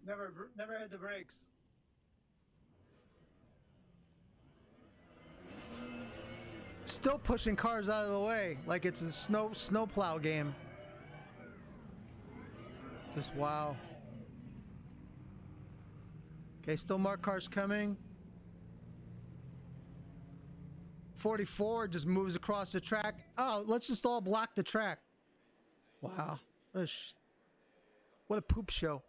Never hit the brakes. Still pushing cars out of the way like it's a snowplow game. Just wow. Okay, still more cars coming. 44 just moves across the track. Oh, let's just all block the track. Wow. What a poop show.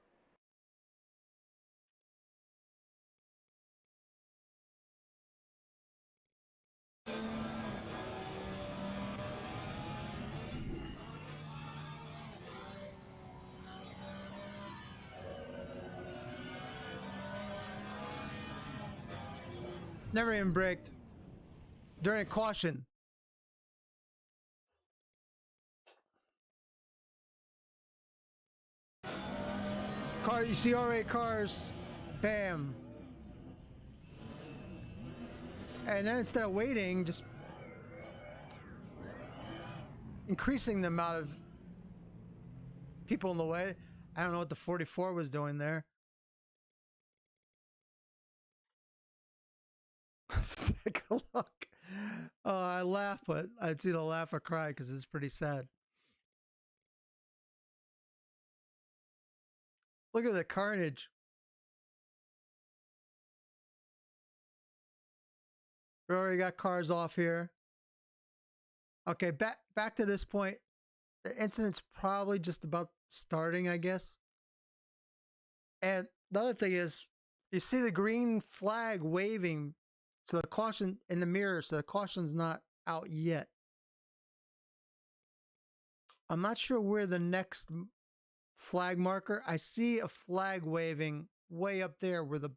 Never even braked. During a caution. Car, you see already cars. Bam. And then instead of waiting, just increasing the amount of people in the way. I don't know what the 44 was doing there. Let's take a look. I laugh, but I'd either laugh or cry because it's pretty sad. Look at the carnage. We already got cars off here. Okay, back to this point. The incident's probably just about starting, I guess. And the other thing is, you see the green flag waving, so the caution in the mirror, so the caution's not out yet. I'm not sure where the next flag marker. I see a flag waving way up there where the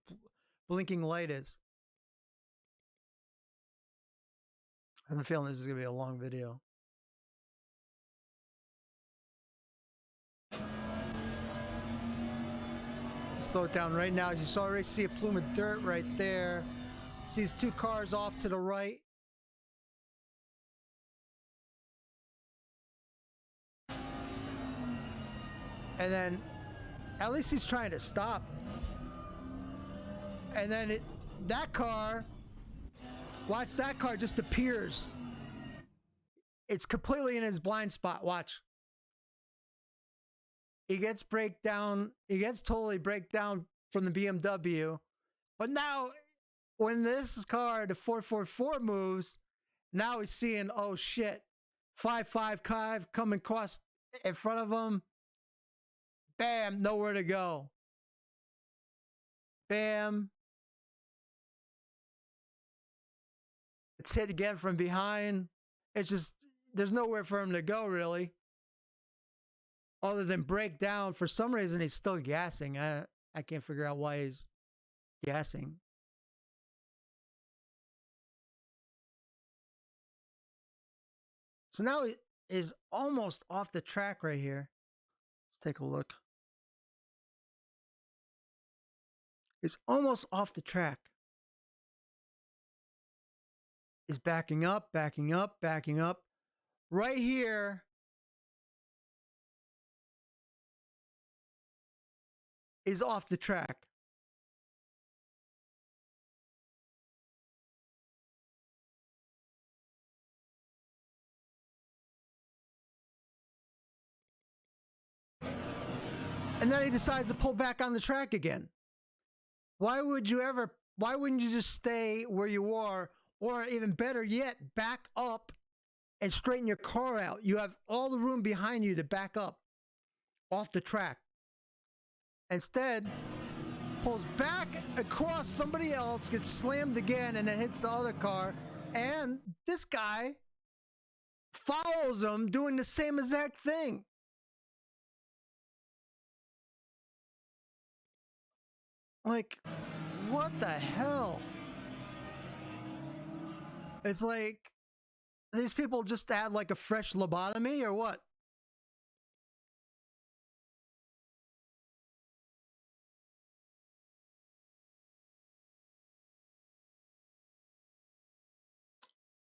blinking light is. I have a feeling this is going to be a long video. Slow it down right now. As you already see a plume of dirt right there. Sees two cars off to the right. And then at least he's trying to stop. And then that car, watch, that car just appears. It's completely in his blind spot. Watch. He gets breakdown. He gets totally breakdown from the BMW. But now when this car, the 444 moves, now he's seeing, oh shit, 555 coming across in front of him. Bam, nowhere to go. Bam. It's hit again from behind. It's just, there's nowhere for him to go, really. Other than break down. For some reason, he's still gassing. I can't figure out why he's gassing. So now he is almost off the track right here. Let's take a look. He's almost off the track. He's backing up, backing up, backing up. Right here is off the track. And then he decides to pull back on the track again. Why wouldn't you just stay where you are, or even better yet, back up and straighten your car out? You have all the room behind you to back up off the track. Instead, pulls back across somebody else, gets slammed again, and then hits the other car. And this guy follows him doing the same exact thing. Like, what the hell? It's like these people just had like a fresh lobotomy or what?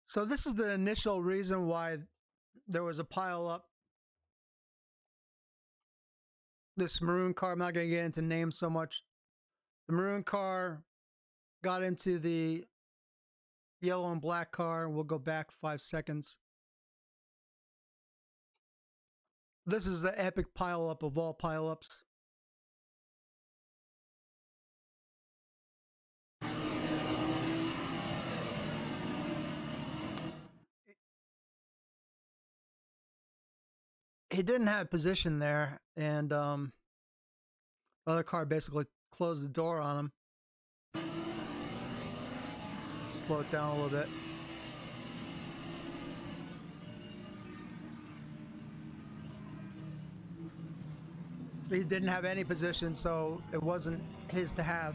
So this is the initial reason why there was a pile up. This maroon car, I'm not going to get into names so much. The maroon car got into the yellow and black car. We'll go back 5 seconds. This is the epic pileup of all pileups. He didn't have position there, and the other car basically closed the door on him. Slow it down a little bit. He didn't have any position, so it wasn't his to have.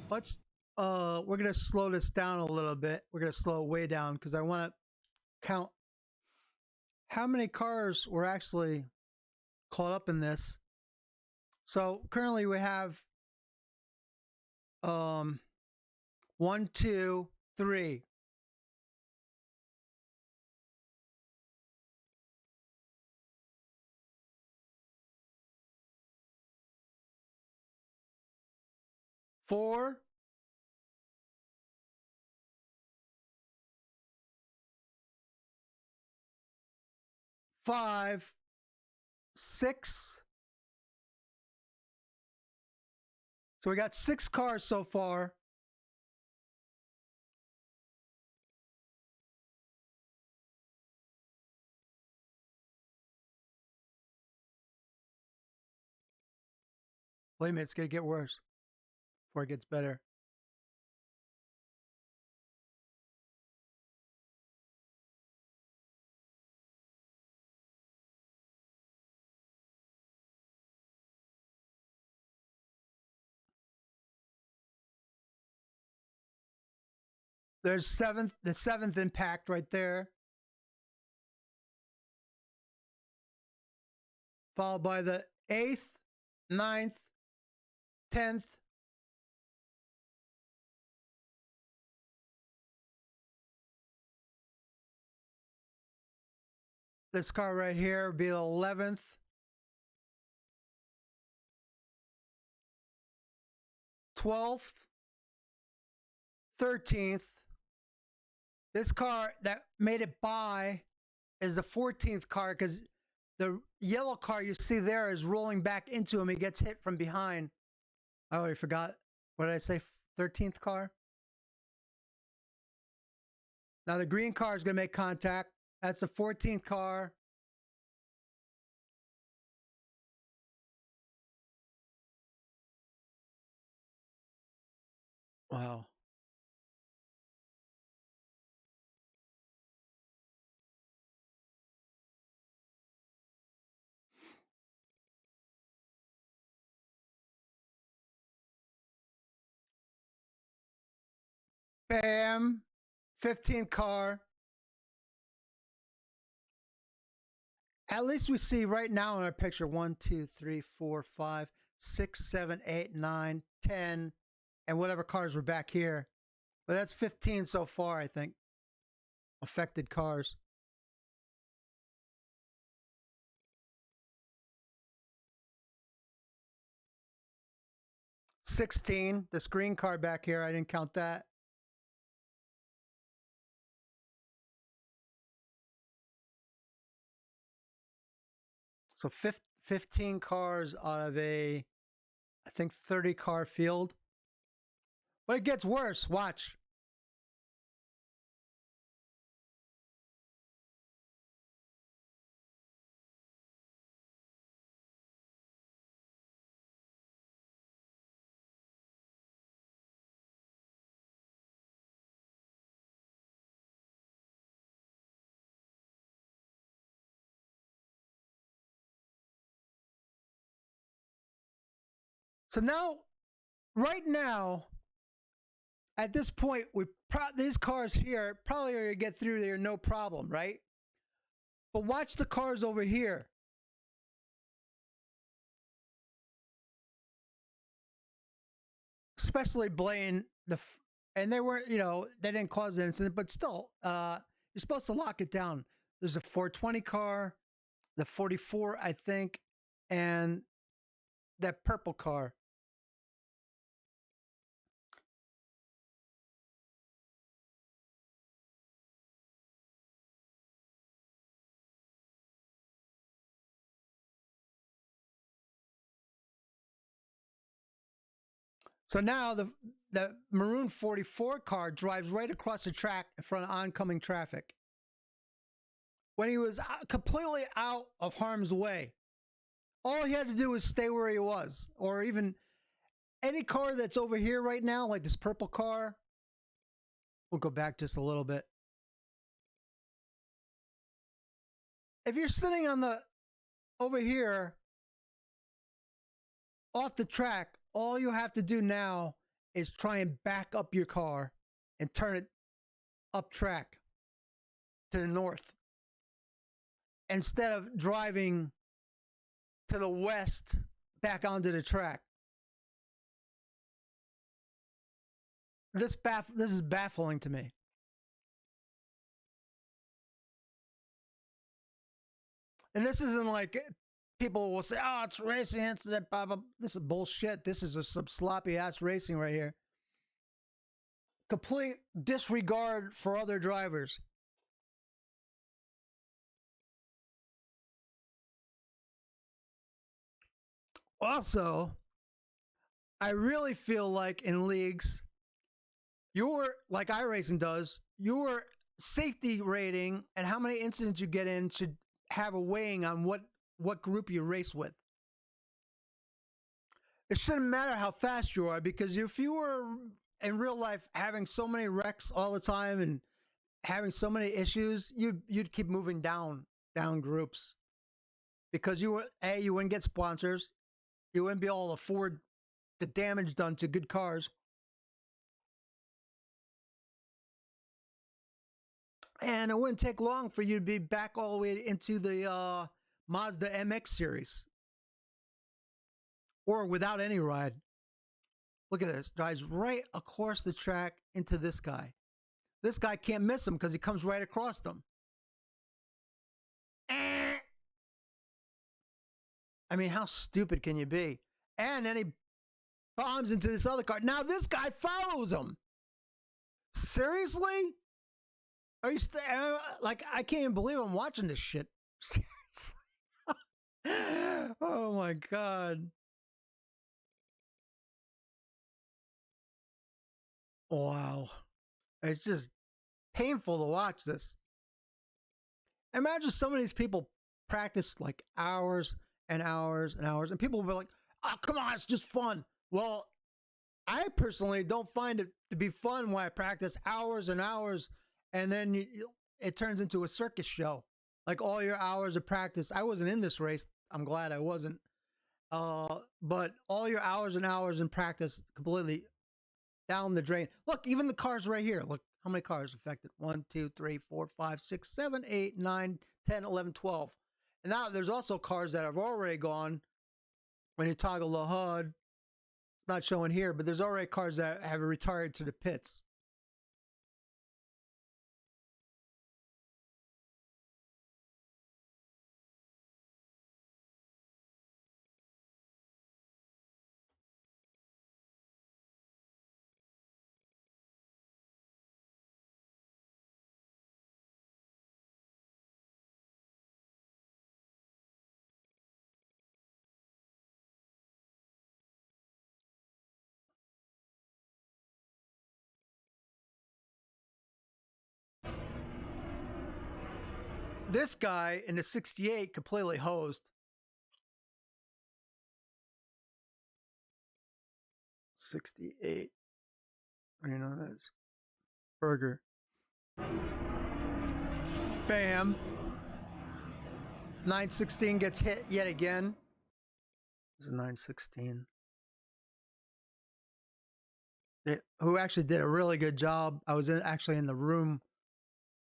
Let's we're gonna slow this down a little bit. We're gonna slow it way down because I want to count how many cars were actually caught up in this. So currently we have 1, 2, 3. Four, 5, 6. So we got 6 cars so far. Wait a minute, it's gonna get worse before it gets better. There's the seventh impact right there. Followed by the 8th, 9th, 10th. This car right here would be the 11th. 12th, 13th. This car that made it by is the 14th car because the yellow car you see there is rolling back into him. He gets hit from behind. I already forgot. What did I say? 13th car? Now the green car is going to make contact. That's the 14th car. Wow. Bam. 15th car. At least we see right now in our picture 1, 2, 3, 4, 5, 6, 7, 8, 9, 10, and whatever cars were back here. But that's 15 so far, I think. Affected cars. $16. This green car back here, I didn't count that. So 15 cars out of a, I think, 30 car field. But it gets worse. Watch. So now, right now, at this point, these cars here probably are going to get through there no problem, right? But watch the cars over here. Especially Blaine, and they weren't, they didn't cause an incident, but still, you're supposed to lock it down. There's a 420 car, the 44, I think, and that purple car. So now the maroon 44 car drives right across the track in front of oncoming traffic. When he was completely out of harm's way, all he had to do was stay where he was. Or even any car that's over here right now, like this purple car. We'll go back just a little bit. If you're sitting on the over here off the track, all you have to do now is try and back up your car and turn it up track to the north instead of driving to the west back onto the track. This is baffling to me. And this isn't like people will say, "Oh, it's racing incident." Blah, blah. This is bullshit. This is some sloppy ass racing right here. Complete disregard for other drivers. Also, I really feel like in leagues, your like iRacing does, your safety rating and how many incidents you get in should have a weighing on what group you race with. It shouldn't matter how fast you are, because if you were in real life having so many wrecks all the time and having so many issues, you'd keep moving down groups, because you wouldn't get sponsors, you wouldn't be able to afford the damage done to good cars, and it wouldn't take long for you to be back all the way into the Mazda MX series, or without any ride. Look at this, drives right across the track into this guy. This guy can't miss him because he comes right across them. I mean, how stupid can you be? And then he bombs into this other car. Now this guy follows him. Seriously? Are you like, I can't even believe I'm watching this shit. Seriously. Oh my god. Wow. It's just painful to watch this. Imagine some of these people practice like hours and hours and hours, and people will be like, "Oh, come on, it's just fun." Well, I personally don't find it to be fun when I practice hours and hours, and then it turns into a circus show. Like all your hours of practice. I wasn't in this race. I'm glad I wasn't. But all your hours and hours in practice completely down the drain. Look, even the cars right here. Look, how many cars affected? 1, 2, 3, 4, 5, 6, 7, 8, 9, 10, 11, 12. And now there's also cars that have already gone. When you toggle the HUD, it's not showing here, but there's already cars that have retired to the pits. This guy in the 68 completely hosed. 68. You know, that's Burger. Bam. 916 gets hit yet again. It's a 916. Who actually did a really good job. I was actually in the room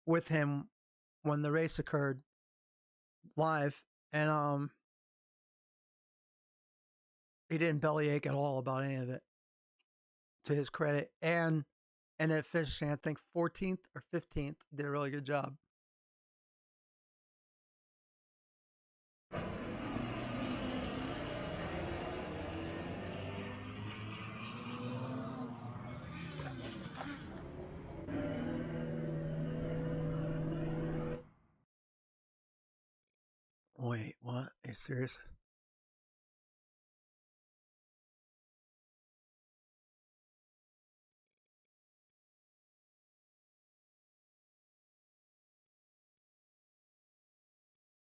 with him when the race occurred live, and he didn't bellyache at all about any of it, to his credit. And ended up finishing, I think, 14th or 15th. Did a really good job. Wait, what? Are you serious?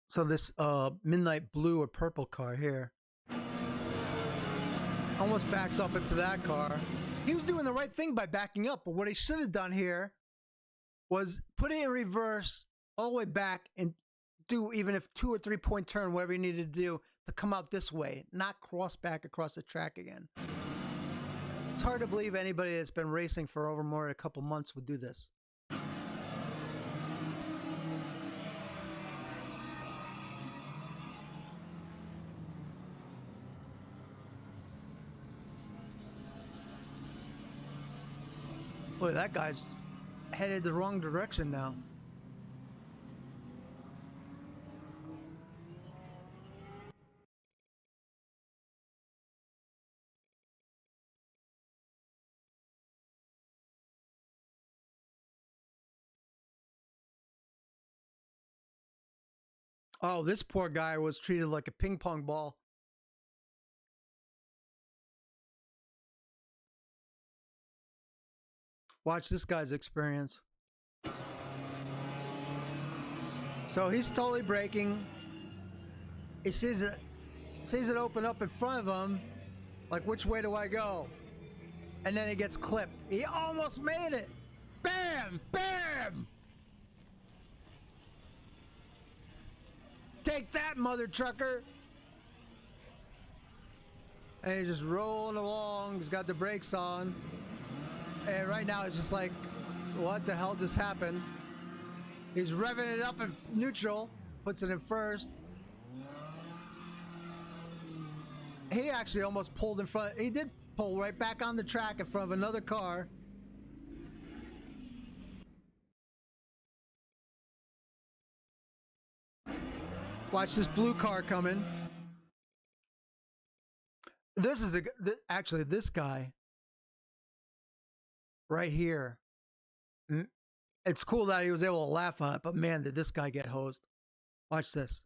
So this midnight blue or purple car here almost backs up into that car. He was doing the right thing by backing up, but what he should have done here was put it in reverse all the way back and do even if 2 or 3 point turn, whatever you needed to do to come out this way, not cross back across the track again. It's hard to believe anybody that's been racing for over more than a couple months would do this. Boy, that guy's headed the wrong direction now. Oh, this poor guy was treated like a ping pong ball. Watch this guy's experience. So he's totally braking. He sees it open up in front of him. Like, which way do I go? And then he gets clipped. He almost made it. Bam! Bam! Take that, mother trucker! And he's just rolling along. He's got the brakes on. And right now it's just like, what the hell just happened? He's revving it up in neutral, puts it in first. He actually almost pulled in front. He did pull right back on the track in front of another car. Watch this blue car coming. This is actually this guy right here. It's cool that he was able to laugh on it, but man, did this guy get hosed. Watch this.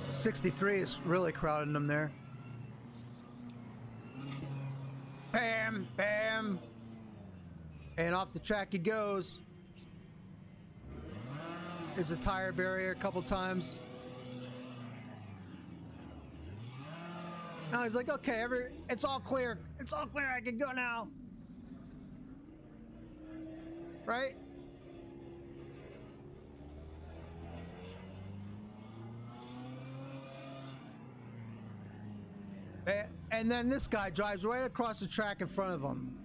'63 is really crowding them there. Bam, bam. And off the track he goes. There's a tire barrier a couple times. Now he's like, okay, it's all clear. It's all clear. I can go now. Right? And then this guy drives right across the track in front of him.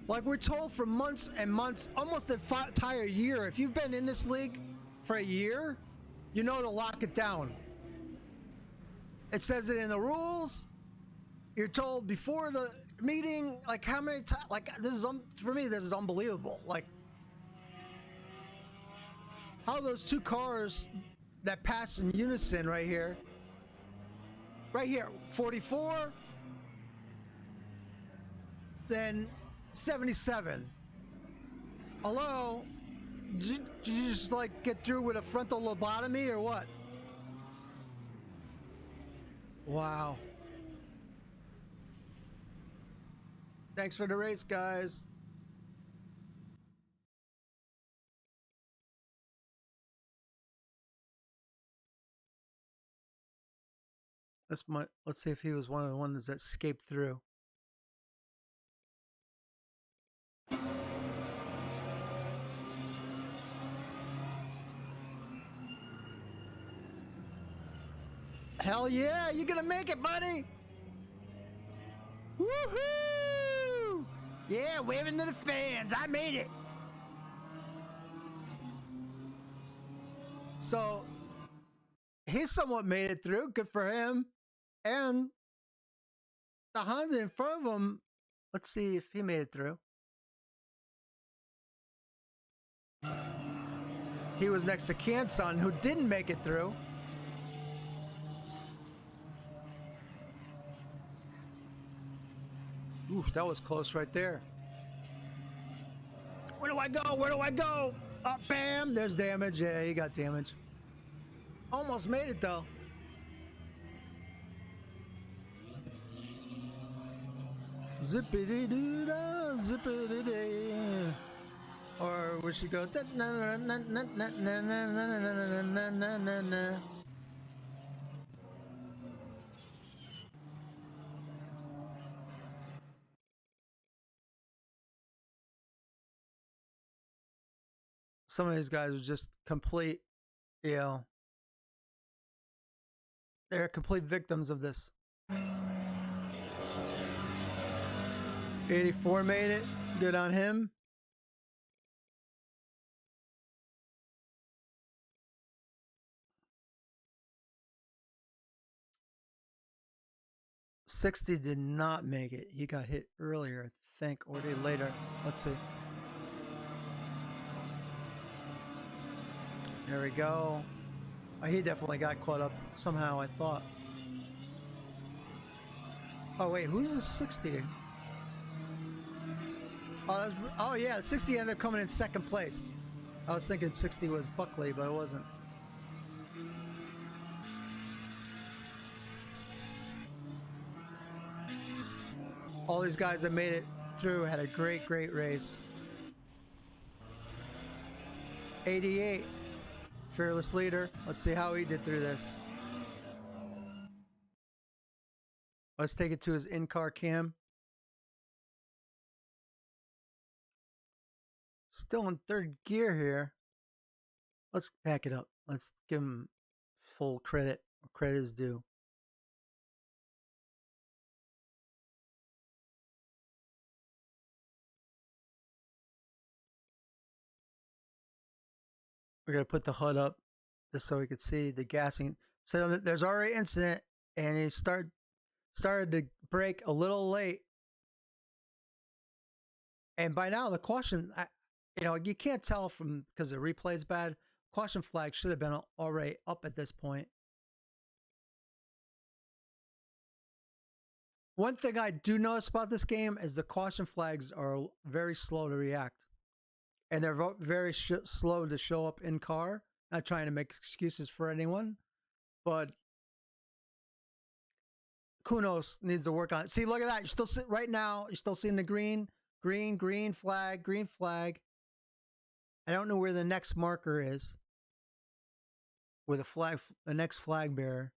Like we're told for months and months, almost an entire year. If you've been in this league for a year, you know to lock it down. It says it in the rules. You're told before the meeting, like how many times, like this is, for me, this is unbelievable. Like how those two cars that pass in unison right here, 44, then 77. Hello? Did you just like get through with a frontal lobotomy or what? Wow. Thanks for the race, guys. Let's see if he was one of the ones that escaped through. Hell yeah, you're gonna make it, buddy! Woohoo! Yeah, waving to the fans, I made it! So, he somewhat made it through, good for him. And the Honda in front of him, let's see if he made it through. He was next to Kansan, who didn't make it through. Oof, that was close right there. Where do I go? Where do I go? Oh, bam! There's damage. Yeah, he got damage. Almost made it though. Zippity doo da, zippity day. Or we should go. Some of these guys are just complete, you know, they're complete victims of this. 84 made it. Good on him. $60 did not make it. He got hit earlier, I think, or did later. Let's see. There we go. He definitely got caught up somehow, I thought. Oh, wait, who's the 60? Oh, yeah, 60 ended up coming in second place. I was thinking 60 was Buckley, but it wasn't. All these guys that made it through had a great, great race. 88, fearless leader. Let's see how he did through this. Let's take it to his in-car cam. Still in third gear here. Let's back it up. Let's give him full credit. Credit is due. We're going to put the HUD up just so we could see the gassing. So there's already an incident, and he started to brake a little late. And by now, the caution, you can't tell from because the replay is bad. Caution flag should have been already up at this point. One thing I do notice about this game is the caution flags are very slow to react. And they're very slow to show up in car. Not trying to make excuses for anyone, but Kunos needs to work on it. See, look at that. You're still right now. You're still seeing the green flag, green flag. I don't know where the next marker is. Where the next flag bearer.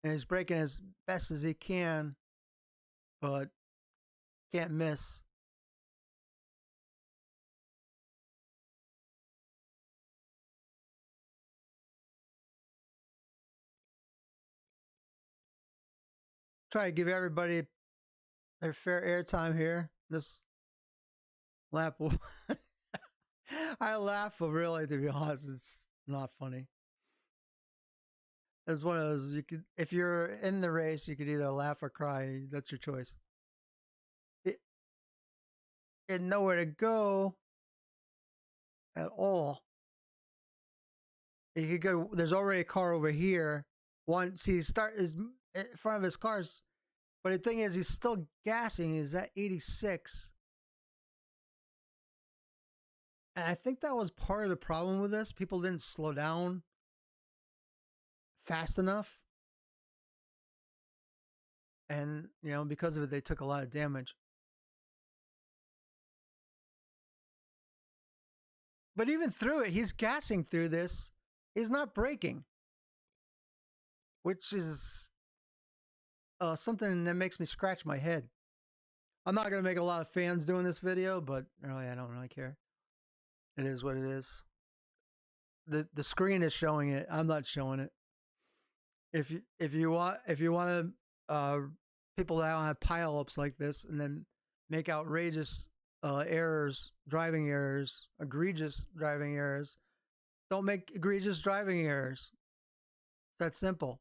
And he's braking as best as he can, but can't miss. Try to give everybody their fair airtime here. This lap will I laugh, but really, to be honest, it's not funny. It's one of those you could, if you're in the race, you could either laugh or cry. That's your choice. It nowhere to go at all. You could go. There's already a car over here. See, is in front of his cars, but the thing is, he's still gassing. He's at 86. And I think that was part of the problem with this. People didn't slow down fast enough. And, because of it, they took a lot of damage. But even through it, he's gassing through this. He's not braking. Which is something that makes me scratch my head. I'm not going to make a lot of fans doing this video, but really, I don't really care. It is what it is. The screen is showing it. I'm not showing it. If you want to people that don't have pileups like this and then make outrageous driving errors, egregious driving errors, don't make egregious driving errors. It's that simple.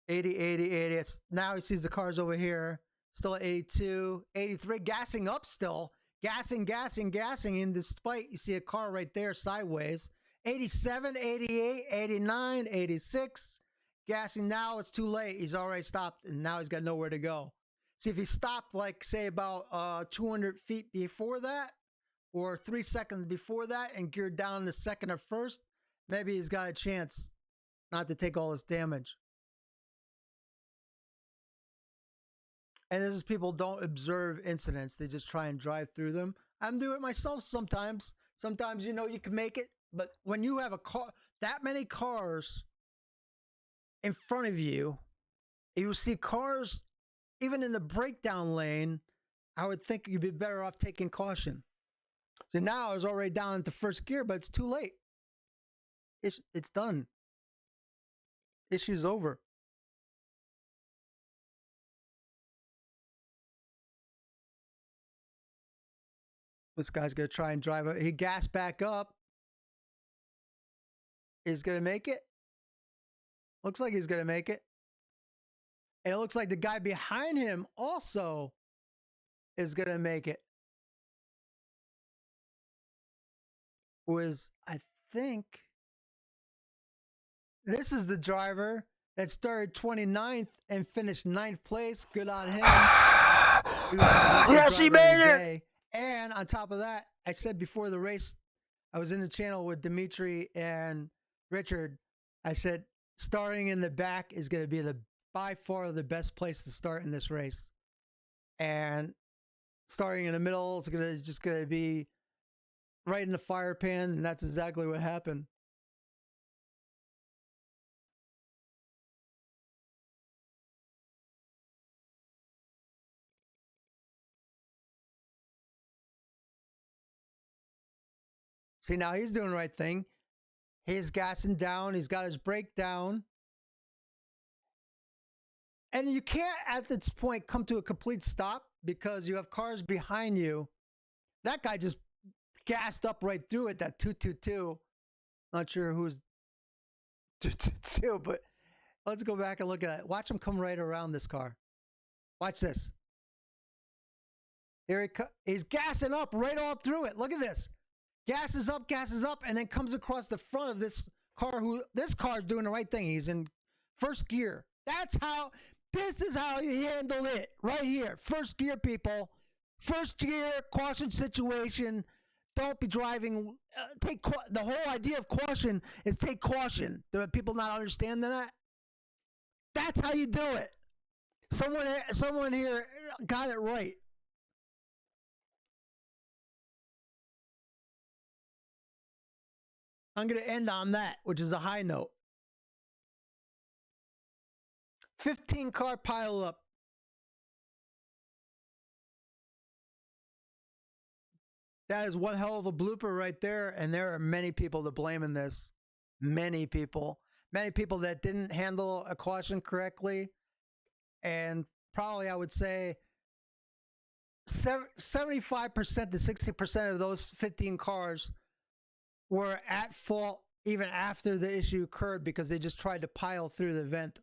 80, 80, 80. Now he sees the cars over here. Still at 82, 83, gassing up still. Gassing. And despite you see a car right there sideways, 87, 88, 89, 86. Gassing now, it's too late. He's already stopped, and now he's got nowhere to go. See, if he stopped, like, say, about 200 feet before that, or 3 seconds before that, and geared down to second or first, maybe he's got a chance not to take all this damage. And this is people don't observe incidents. They just try and drive through them. I'm doing it myself sometimes. Sometimes, you know, you can make it. But when you have a car, that many cars in front of you, you see cars even in the breakdown lane, I would think you'd be better off taking caution. So now I was already down into first gear, but it's too late. It's done. Issue's over. This guy's going to try and drive it. He gassed back up. Is going to make it. Looks like he's going to make it. And it looks like the guy behind him also is going to make it. Who is, I think, this is the driver that started 29th and finished 9th place. Good on him. Yes, he made it. And on top of that, I said before the race, I was in the channel with Dimitri and Richard. I said, starting in the back is going to be by far the best place to start in this race. And starting in the middle is just going to be right in the fire pan. And that's exactly what happened. See, now he's doing the right thing. He's gassing down. He's got his brake down. And you can't, at this point, come to a complete stop because you have cars behind you. That guy just gassed up right through it, that 222. Not sure who's 222, but let's go back and look at it. Watch him come right around this car. Watch this. Here he's gassing up right all through it. Look at this. Gasses up, and then comes across the front of this car. This car's doing the right thing. He's in first gear. This is how you handle it right here. First gear, people. First gear, caution situation. Don't be driving. The whole idea of caution is take caution. Do people not understand that? That's how you do it. Someone here got it right. I'm going to end on that, which is a high note. 15 car pile up. That is one hell of a blooper right there. And there are many people to blame in this. Many people. Many people that didn't handle a caution correctly. And probably, I would say, 75% to 60% of those 15 cars were at fault even after the issue occurred because they just tried to pile through the vent.